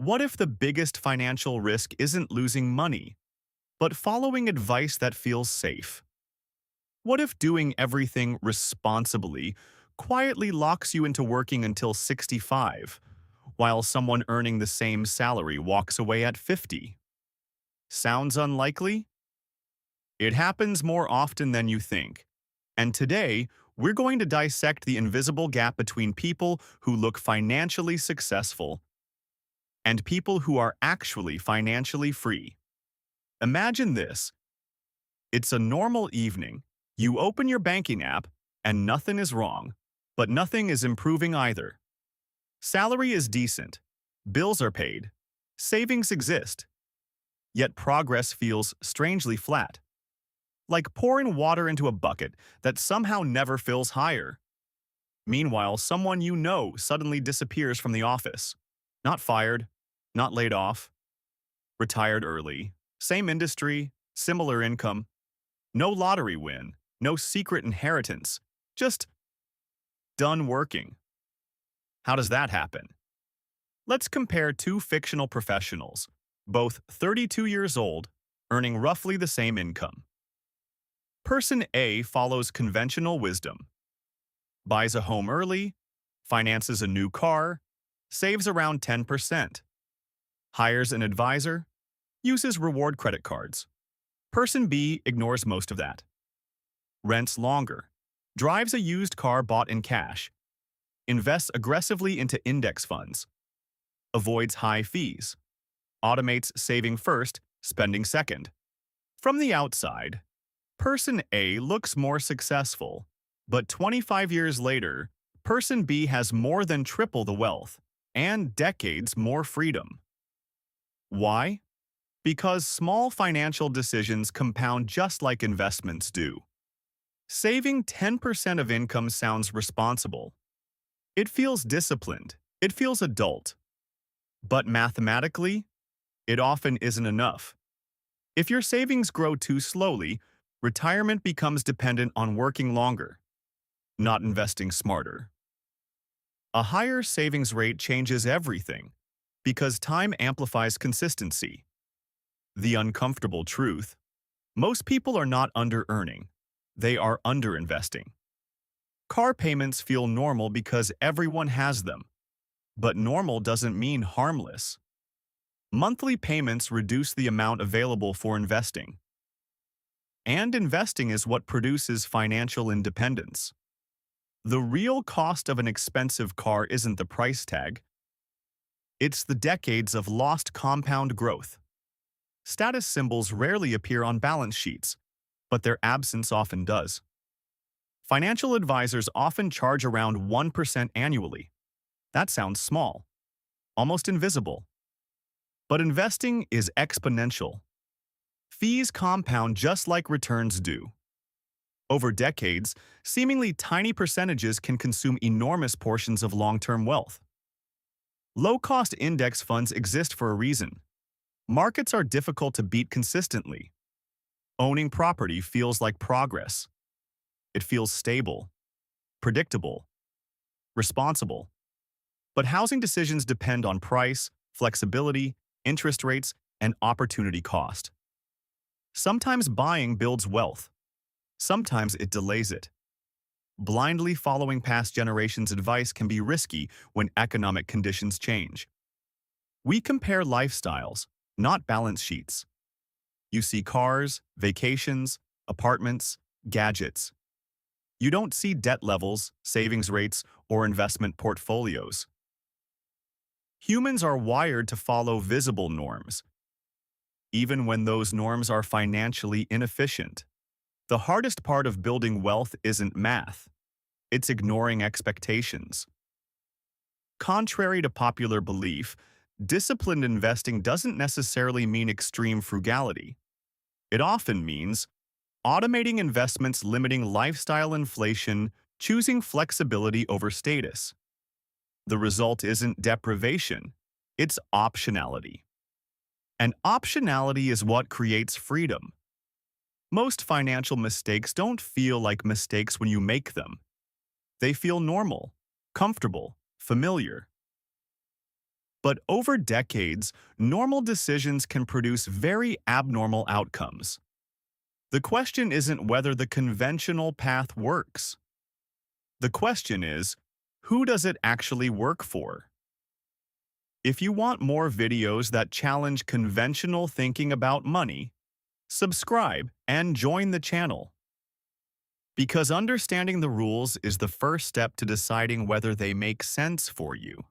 What if the biggest financial risk isn't losing money, but following advice that feels safe? What if doing everything responsibly quietly locks you into working until 65, while someone earning the same salary walks away at 50? Sounds unlikely? It happens more often than you think. And today, we're going to dissect the invisible gap between people who look financially successful and people who are actually financially free. Imagine this. It's a normal evening. You open your banking app, and nothing is wrong. But nothing is improving either. Salary is decent. Bills are paid. Savings exist. Yet progress feels strangely flat. Like pouring water into a bucket that somehow never fills higher. Meanwhile, someone you know suddenly disappears from the office. Not fired, not laid off, retired early, same industry, similar income, no lottery win, no secret inheritance, just done working. How does that happen? Let's compare two fictional professionals, both 32 years old, earning roughly the same income. Person A follows conventional wisdom, buys a home early, finances a new car, saves around 10%, hires an advisor, uses reward credit cards. Person B ignores most of that, rents longer, drives a used car bought in cash, invests aggressively into index funds, avoids high fees, automates saving first, spending second. From the outside, Person A looks more successful, but 25 years later, Person B has more than triple the wealth and decades more freedom. Why? Because small financial decisions compound just like investments do. Saving 10% of income sounds responsible. It feels disciplined. It feels adult. But mathematically, it often isn't enough. If your savings grow too slowly, retirement becomes dependent on working longer, not investing smarter. A higher savings rate changes everything because time amplifies consistency. The uncomfortable truth: most people are not under-earning. They are under-investing. Car payments feel normal because everyone has them. But normal doesn't mean harmless. Monthly payments reduce the amount available for investing. And investing is what produces financial independence. The real cost of an expensive car isn't the price tag. It's the decades of lost compound growth. Status symbols rarely appear on balance sheets, but their absence often does. Financial advisors often charge around 1% annually. That sounds small, almost invisible. But investing is exponential. Fees compound just like returns do. Over decades, seemingly tiny percentages can consume enormous portions of long-term wealth. Low-cost index funds exist for a reason. Markets are difficult to beat consistently. Owning property feels like progress. It feels stable, predictable, responsible. But housing decisions depend on price, flexibility, interest rates, and opportunity cost. Sometimes buying builds wealth. Sometimes it delays it. Blindly following past generations' advice can be risky when economic conditions change. We compare lifestyles, not balance sheets. You see cars, vacations, apartments, gadgets. You don't see debt levels, savings rates, or investment portfolios. Humans are wired to follow visible norms, even when those norms are financially inefficient. The hardest part of building wealth isn't math. It's ignoring expectations. Contrary to popular belief, disciplined investing doesn't necessarily mean extreme frugality. It often means automating investments, limiting lifestyle inflation, choosing flexibility over status. The result isn't deprivation, it's optionality. And optionality is what creates freedom. Most financial mistakes don't feel like mistakes when you make them. They feel normal, comfortable, familiar. But over decades, normal decisions can produce very abnormal outcomes. The question isn't whether the conventional path works. The question is, who does it actually work for? If you want more videos that challenge conventional thinking about money, subscribe and join the channel. Because understanding the rules is the first step to deciding whether they make sense for you.